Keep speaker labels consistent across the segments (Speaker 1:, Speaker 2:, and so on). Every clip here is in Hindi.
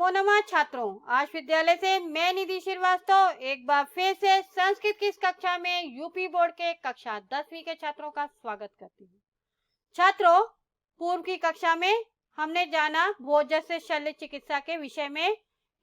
Speaker 1: नमो नमः छात्रों। आज विद्यालय से मैं निधि श्रीवास्तव एक बार फिर से संस्कृत की इस कक्षा में यूपी बोर्ड के कक्षा 10वीं के छात्रों का स्वागत करती हूँ। छात्रों, पूर्व की कक्षा में हमने जाना भोज से शल्य चिकित्सा के विषय में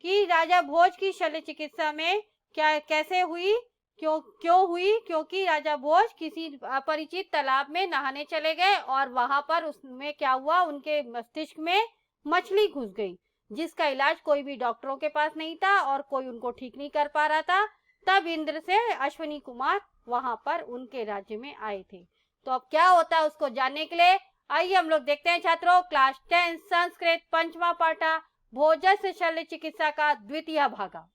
Speaker 1: कि राजा भोज की शल्य चिकित्सा में क्या कैसे हुई, क्यों हुई, क्योंकि राजा भोज किसी अपरिचित तालाब में नहाने चले गए और वहां पर उसमें क्या हुआ, उनके मस्तिष्क में मछली घुस गई, जिसका इलाज कोई भी डॉक्टरों के पास नहीं था और कोई उनको ठीक नहीं कर पा रहा था। तब इंद्र से अश्विनी कुमार वहां पर उनके राज्य में आए थे। तो अब क्या होता है उसको जानने के लिए आइए हम लोग देखते हैं छात्रों, क्लास 10 संस्कृत पंचमा पाठा भोजस्य शल्य चिकित्सा का द्वितीय भागा।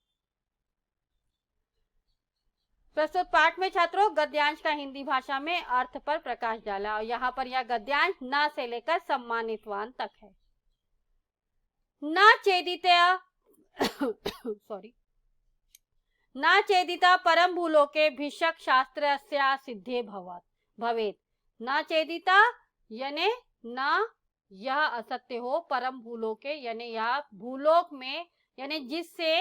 Speaker 1: प्रस्तुत पाठ में छात्रों गद्यांश का हिंदी भाषा में अर्थ पर प्रकाश डाला और यहाँ पर यह गद्यांश न से लेकर सम्मानितवान तक है। न चेदिता सॉरी न चेदिता परम भूलोके भिषक शास्त्रस्य सिद्धे भवेत। न चेदिता यानी न यह असत्य हो, परम भूलोके यानी यह भूलोक में, यानी जिससे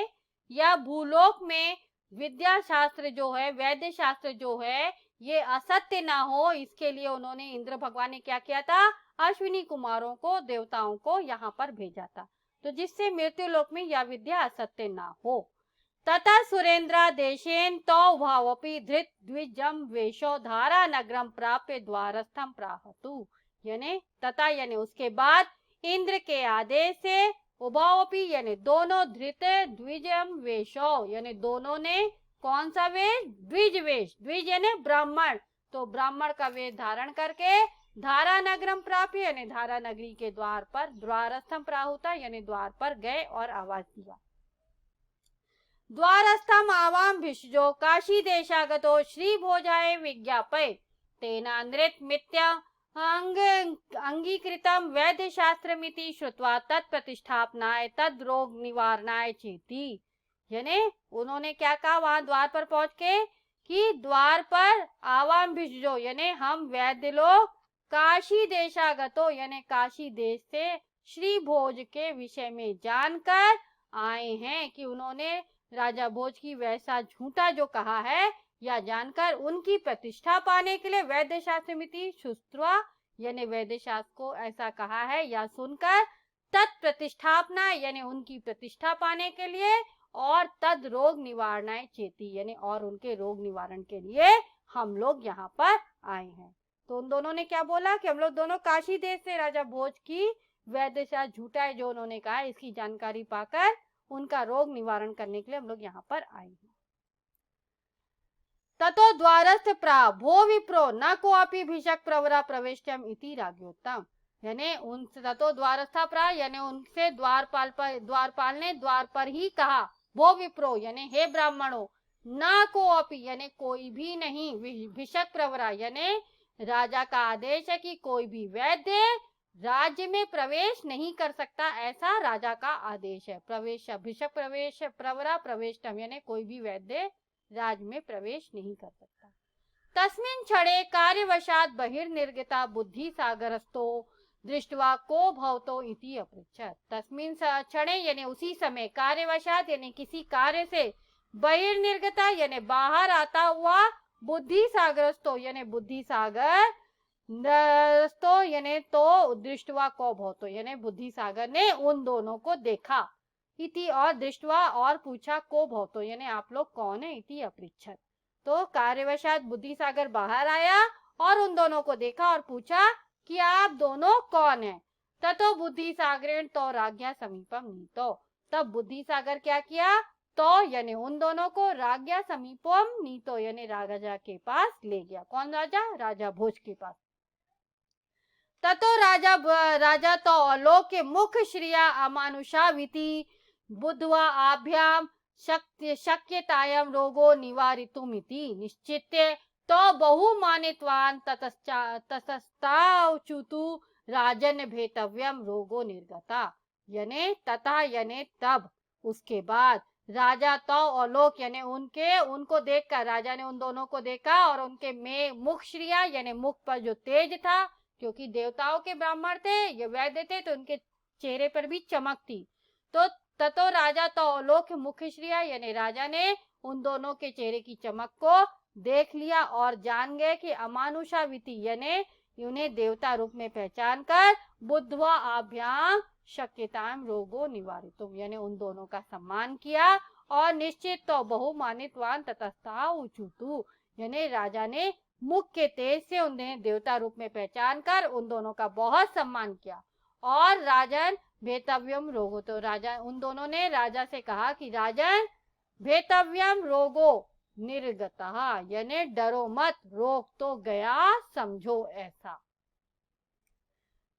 Speaker 1: यह भूलोक में विद्या शास्त्र जो है, वैद्य शास्त्र जो है, ये असत्य ना हो, इसके लिए उन्होंने इंद्र भगवान ने क्या किया था, अश्विनी कुमारों को, देवताओं को यहाँ पर भेजा था, तो जिससे मृत्यु लोक में यह विद्या असत्य ना हो। तथा सुरेंद्र देशेन तो भावपि धृत द्विजम वेशो धारा नगरम प्राप्य द्वारस्थम प्राहतु। यानी तथा यानी उसके बाद इंद्र के आदेश से उभावपि यानी दोनों धृत द्विजम वेशो यानी दोनों ने कौन सा वेश, द्विज वेश, द्विज यानी ब्राह्मण, तो ब्राह्मण का वेश धारण करके धारा नगरम प्राप्य यानी धारा नगरी के द्वार पर द्वारस्थम प्राहुता यानी द्वार पर गए और आवाज दिया। द्वारस्थम आवाम भिषजो काशी देशागतो श्री भोजाय विज्ञापय तेना नृत मित्या अंगीकृतम वैद्य शास्त्रमिति श्रुत्वा तत्प्रतिष्ठापनाय तद रोग निवारणाय चेति। यानी उन्होंने क्या कहा वहां द्वार पर पहुंच के कि द्वार पर आवाम भिषजो यानी हम वैद्य लोग काशी देशागतो यानी काशी देश से श्री भोज के विषय में जानकर आए हैं कि उन्होंने राजा भोज की वैसा झूठा जो कहा है या जानकर उनकी प्रतिष्ठा पाने के लिए वैद्य शास्त्रमिति शुस्त्वा यानी वैद्य शास्त्र को ऐसा कहा है या सुनकर तत्प्रतिष्ठापना यानी उनकी प्रतिष्ठा पाने के लिए और तद रोग निवारणाय चेती यानी और उनके रोग निवारण के लिए हम लोग यहाँ पर आए हैं। तो उन दोनों ने क्या बोला कि हम लोग दोनों काशी देश से राजा भोज की वैद्य शास्त्र झूठा है जो उन्होंने कहा, इसकी जानकारी पाकर उनका रोग निवारण करने के लिए हम लोग यहाँ पर आए हैं। ततो द्वारस्थ प्रा भो विप्रो न कोअपि भिषक प्रवरा प्रवेश्यम इति राज्ञोत्तम। यानी उन ततो द्वारस्था प्रा यानी उनसे द्वारपाल ने द्वार पर ही कहा, भो विप्रो यानी हे ब्राह्मणों, न कोअपि यानी कोई भी नहीं, भिषक प्रवरा यानी राजा का आदेश है कि कोई भी वैद्य राज्य में प्रवेश नहीं कर सकता, ऐसा राजा का आदेश है। प्रवेश भिषक प्रवेश प्रवरा प्रवेशम यानी कोई भी वैद्य राज्य में प्रवेश नहीं कर सकता। तस्मिन् क्षणे कार्यवशात बहिर्निर्गता बुद्धि सागरस्थो दृष्टवा को भवतो इति अपृच्छत्। तस्मिन् क्षणे यानी उसी समय, कार्यवशात यानी किसी कार्य से, बहिर्निर्गता यानी बाहर आता हुआ, बुद्धि सागरस्थो यानी बुद्धि सागर तो यानी तो दृष्टवा को भवतो यानी बुद्धि सागर ने उन दोनों को देखा, इति और दृष्टवा और पूछा, को भवतो यानी आप लोग कौन है, इति अपृच्छत्। तो कार्यवशात बुद्धि सागर बाहर आया और उन दोनों को देखा और पूछा कि आप दोनों कौन हैं। ततो बुद्धि सागरेण तो राज्ञा समीपम नीतो। तब बुद्धि सागर क्या किया, तो यानी उन दोनों को राज्ञा समीपम नीतो यानी राजा के पास ले गया। कौन राजा, राजा भोज के पास। ततो राजा तो लोक के मुख श्रिया अमानुषा विति बुद्धवा आभ्याम शक्यतायम रोगो निवारितुमिति निश्चित्य तो बहुमानित्वान ततस्तावचुतु राजन भेतव्यम रोगो निर्गता। यानी तथा यानी तब, उसके बाद राजा तो और लोक यानी उनको देखकर राजा ने उन दोनों को देखा और उनके में मुख श्रिया यानी मुख पर जो तेज था, क्योंकि देवताओं के ब्राह्मण थे, ये वैद्य थे, तो उनके चेहरे पर भी चमक थी, तो ततो राजा तो अवलोक मुख्य श्रिया, यानी राजा ने उन दोनों के चेहरे की चमक को देख लिया और जान गए कि अमानुषाविति, यानी उन्हें देवता रूप में पहचान कर बुद्धवा आभ्याम शक्यताम रोगो निवारितुम, यानी उन दोनों का सम्मान किया और निश्चित तो बहुमानितवान ततस्था उचुतु, यानी राजा ने मुख के तेज से उन्हें देवता रूप में पहचान कर उन दोनों का बहुत सम्मान किया। और राजन भेतव्यम रोगो, तो राजा उन दोनों ने राजा से कहा कि राजन भेतव्यम रोगो निर्गतः, यानी डरो मत, रोग तो गया समझो ऐसा।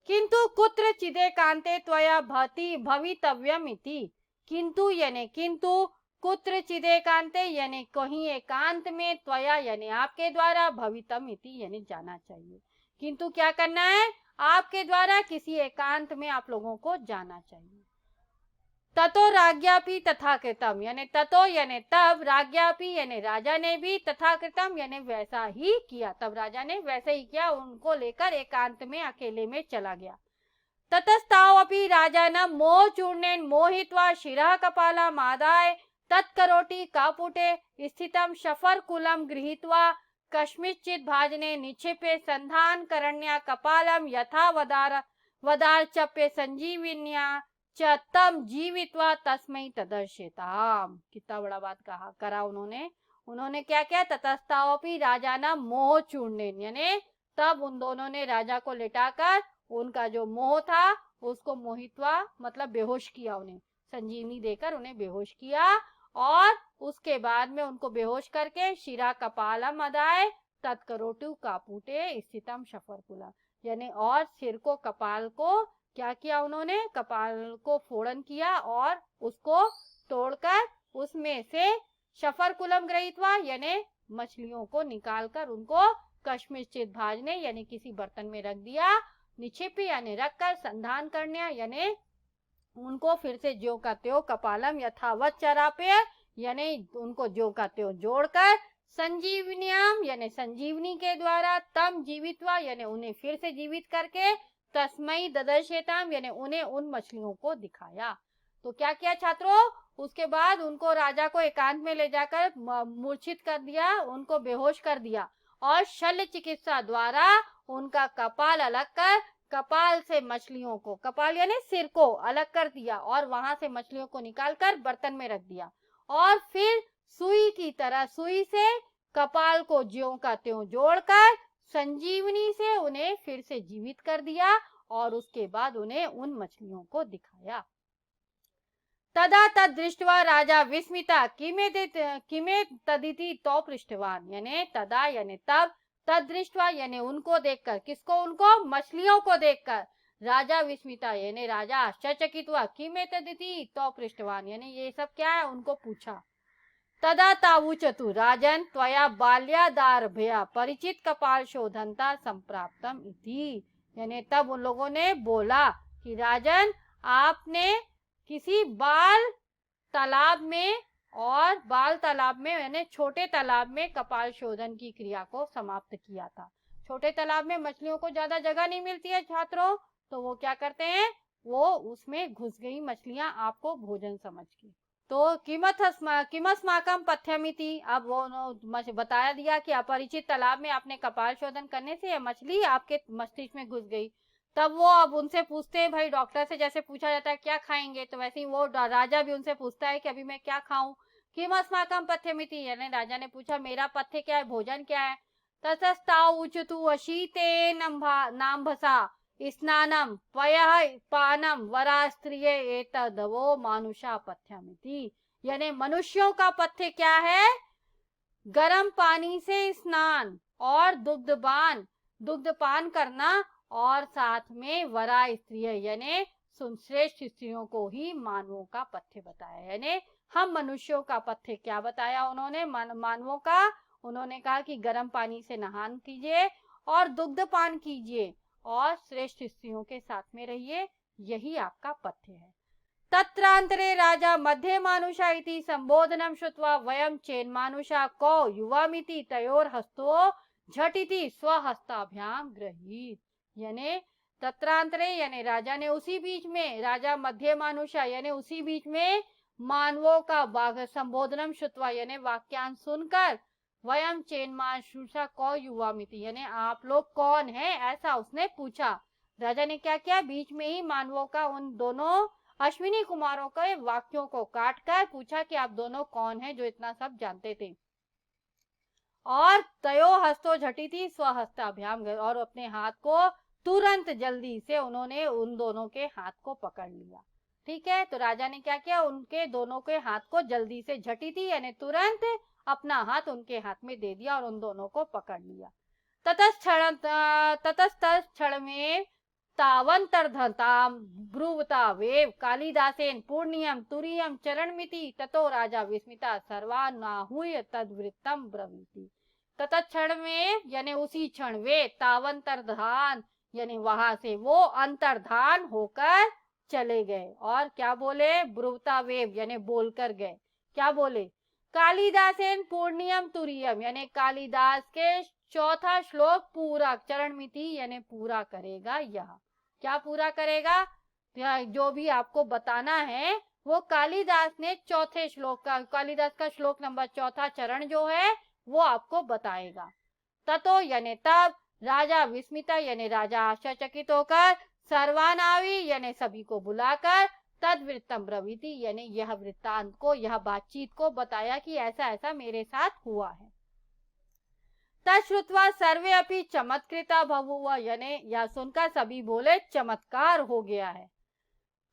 Speaker 1: किंतु कुत्र चिदेकांते त्वया भति भवितव्यम इति, किंतु यानी किंतु कुत्र चिदेकांते, यानी कहीं एकांत में, त्वया यानी आपके द्वारा, भवितम इति यानी जाना चाहिए। किंतु क्या करना है, आपके द्वारा किसी एकांत में आप लोगों को जाना चाहिए। ततो राज्ञापि तथाकृतम, यानी ततो यानी तब, राज्ञापि यानी राजा ने भी, तथाकृतम यानी वैसा ही किया, तब राजा ने वैसे ही किया, उनको लेकर एकांत में अकेले में चला गया। ततस्तावपि राजानं मोहचूर्णेन मोहित्वा शिरः कपालम् आदाय तत्करोटि कापुटे स्थितं शफरकुलं गृहीत्वा कस्मिंश्चित् भाजने निक्षेप्य संधान करण्या कपालं यथा वदारचप्य संजीविन्या च तम जीवित्वा तस्मै तदर्शिताम। कितना बड़ा बात करा उन्होंने क्या किया, ततस्तावपि राजानं मोहचूर्णेन, यानी तब उन दोनों ने राजा को लिटाकर उनका जो मोह था उसको मोहित्वा मतलब बेहोश किया, उन्हें संजीवनी देकर उन्हें बेहोश किया, और उसके बाद में उनको बेहोश करके शिरा कपालम अदाय तत्करोटु कापुटे स्थितम शफरकुला, यानी और सिर को, कपाल को क्या किया उन्होंने, कपाल को फोड़न किया और उसको तोड़कर उसमें से शफरकुलम ग्रहीत्वा यानी मछलियों को निकालकर उनको कश्मिश्चित भाजने यानी किसी बर्तन में रख दिया, निक्षेपी यानी रखकर, संधान करने यानी उनको फिर से ज्यों का त्यों, कपालम यथावत चरापे यानी उनको ज्यों का त्यों जोड़कर, संजीवनियम यानी संजीवनी के द्वारा, तम जीवित्वा यानी उन्हें फिर से जीवित करके, तस्मई ददर्शेताम यानी उन्हें उन मछलियों को दिखाया। तो क्या किया छात्रों, उसके बाद उनको राजा को एकांत में ले जाकर मूर्छित कर दिया, उनको बेहोश कर दिया और शल्य चिकित्सा द्वारा उनका कपाल अलग कर, कपाल से मछलियों को, कपाल यानी सिर को अलग कर दिया और वहां से मछलियों को निकालकर बर्तन में रख दिया, और फिर सुई की तरह सुई से कपाल को ज्यों का त्यों जोड़कर संजीवनी से उन्हें फिर से जीवित कर दिया और उसके बाद उन्हें उन मछलियों को दिखाया। तदा तद दृष्टवा राजा विस्मिता किमे तदिति तो पृष्ठवान, यानी तदा यानी तब, तद दृष्टवा यानी उनको देखकर, किसको, उनको मछलियों को देखकर, राजा विस्मिता यानी राजा आश्चर्यचकित हुआ, किमे तदिति तो पृष्ठवान यानी ये सब क्या है, उनको पूछा। तदा तावुचतु राजन त्वया बाल्यादारभ्य परिचित कपाल शोधनता संप्राप्तम इति, यानी तब उन लोगों ने बोला कि राजन आपने किसी बाल तालाब में, और बाल तालाब में यानी छोटे तालाब में कपाल शोधन की क्रिया को समाप्त किया था। छोटे तालाब में मछलियों को ज्यादा जगह नहीं मिलती है छात्रों, तो वो क्या करते हैं, वो उसमें घुस गई मछलियां आपको भोजन समझ के। तो किमस्माकम पथ्यमिति, अब वो बताया दिया कि अपरिचित तालाब में आपने कपाल शोधन करने से यह मछली आपके मस्तिष्क में घुस गई। तब वो अब उनसे पूछते हैं, भाई डॉक्टर से जैसे पूछा जाता है क्या खाएंगे, तो वैसे ही वो राजा भी उनसे पूछता है कि अभी मैं क्या खाऊं। किमस्माकम पथ्यमिति, यानी राजा ने पूछा मेरा पथ्य क्या है, भोजन क्या है। ततस्ताव उचतु अशीते नाम्भसा स्नानम पयः पानम वरा स्त्रिय एतदवो मानुषा पथ्यमिति, यानी मनुष्यों का पथ्य क्या है, गर्म पानी से स्नान और दुग्धपान करना, और साथ में वरा स्त्रिय यानी श्रेष्ठ स्त्रियों को ही मानवों का पथ्य बताया। यानी हम मनुष्यों का पथ्य क्या बताया उन्होंने, मानवों का, उन्होंने कहा कि गर्म पानी से नहान कीजिए और दुग्धपान कीजिए और श्रेष्ठ स्त्रियों के साथ में रहिए, यही आपका पथ्य है। तत्रांतरे राजा मध्य मानुषा इति संबोधनम श्रुत्वा वयम चेन मानुषा को युवामिति तयोर हस्तो झटिति स्वहस्ताभ्याम गृहीत, यानी तत्रांतरे यानी राजा ने उसी बीच में, राजा मध्य मानुषा यानी उसी बीच में मानवों का वाग संबोधनम श्रुत्वा यानी वाक्यांश सुनकर वयम चेन्माशुषा कौ युवा मिति यानी आप लोग कौन है ऐसा उसने पूछा। राजा ने क्या किया, बीच में ही मानवों का उन दोनों अश्विनी कुमारों के वाक्यों को काट कर पूछा कि आप दोनों कौन हैं जो इतना सब जानते थे। और तयो हस्तो झटी थी स्वहस्ताभ्याम और अपने हाथ को तुरंत जल्दी से उन्होंने उन दोनों के हाथ को पकड़ लिया। ठीक है, तो राजा ने क्या किया, उनके दोनों के हाथ को जल्दी से झटी थी यानी तुरंत अपना हाथ उनके हाथ में दे दिया और उन दोनों को पकड़ लिया। ततस्तः क्षण में तावंतर्धताम ब्रुवता वेव कालिदासेन पूर्णियम तुरीयम चरणमिति ततो राजा विस्मिता सर्वानाहूय तद्वृत्तम ब्रवीति। तत्क्षण में यानी उसी क्षण वे तावंतर्धान यानी वहां से वो अंतर्धान होकर चले गए और क्या बोले, ब्रुवता वेव यानी बोलकर गए। क्या बोले, कालिदासेन पूर्णियम तुरीयम यानी कालिदास के चौथा श्लोक पूरा चरणमिति यानी पूरा करेगा। यह क्या पूरा करेगा, जो भी आपको बताना है वो कालिदास ने चौथे श्लोक का, कालिदास का श्लोक नंबर चौथा चरण जो है वो आपको बताएगा। ततो यानी तब राजा विस्मिता यानी राजा आश्चर्यचकित होकर सर्वानावी यानी सभी को बुलाकर तद्वृत्तम ब्रवीति यानी यह वृत्तांत को, यह बातचीत को बताया कि ऐसा ऐसा मेरे साथ हुआ है। तश्रुत्वा सर्वे अपि चमत्कृता बभूव यानी यह सुनकर सभी बोले चमत्कार हो गया है।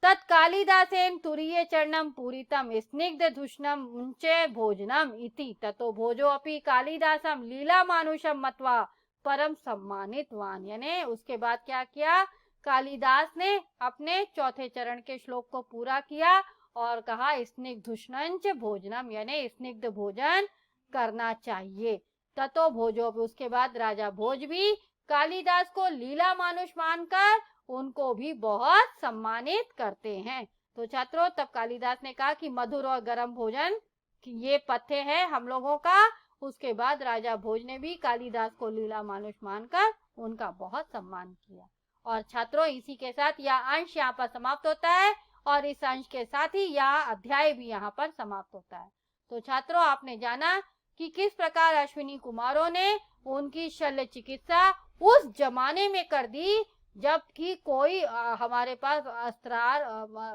Speaker 1: तत्कालिदासेन तुरीय चरणम पूरितम स्निग्ध धूषणम मुंचे भोजनम इति ततो भोजो अपि कालिदासम लीला मानुषम मत्वा परम सम्मानितवान यानी उसके बाद क्या किया, कालिदास ने अपने चौथे चरण के श्लोक को पूरा किया और कहा स्निग्ध धूषणंच भोजनम यानी स्निग्ध भोजन करना चाहिए। ततो भोजो, उसके बाद राजा भोज भी कालिदास को लीला मानुष मानकर उनको भी बहुत सम्मानित करते हैं। तो छात्रों तब कालिदास ने कहा कि मधुर और गर्म भोजन ये पथ्य है हम लोगों का। उसके बाद राजा भोज ने भी कालिदास को लीला मानुष मानकर उनका बहुत सम्मान किया। और छात्रों इसी के साथ यह अंश यहाँ पर समाप्त होता है और इस अंश के साथ ही यह अध्याय भी यहाँ पर समाप्त होता है। तो छात्रों आपने जाना कि किस प्रकार अश्विनी कुमारों ने उनकी शल्य चिकित्सा उस जमाने में कर दी जबकि कोई हमारे पास अस्त्रार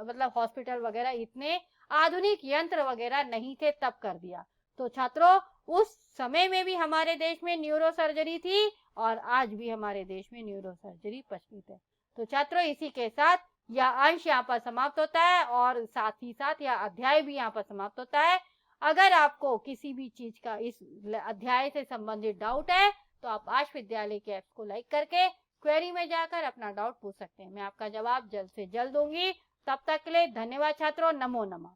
Speaker 1: मतलब हॉस्पिटल वगैरह इतने आधुनिक यंत्र वगैरह नहीं थे, तब कर दिया। तो छात्रों उस समय में भी हमारे देश में न्यूरो सर्जरी थी और आज भी हमारे देश में न्यूरो सर्जरी प्रचलित है। तो छात्रों इसी के साथ यह अंश यहाँ पर समाप्त होता है और साथ ही साथ यह अध्याय भी यहाँ पर समाप्त होता है। अगर आपको किसी भी चीज का इस अध्याय से संबंधित डाउट है तो आप आश विद्यालय के ऐप्स को लाइक करके क्वेरी में जाकर अपना डाउट पूछ सकते हैं। मैं आपका जवाब जल्द से जल्द दूंगी। तब तक के लिए धन्यवाद छात्रों। नमो नमः।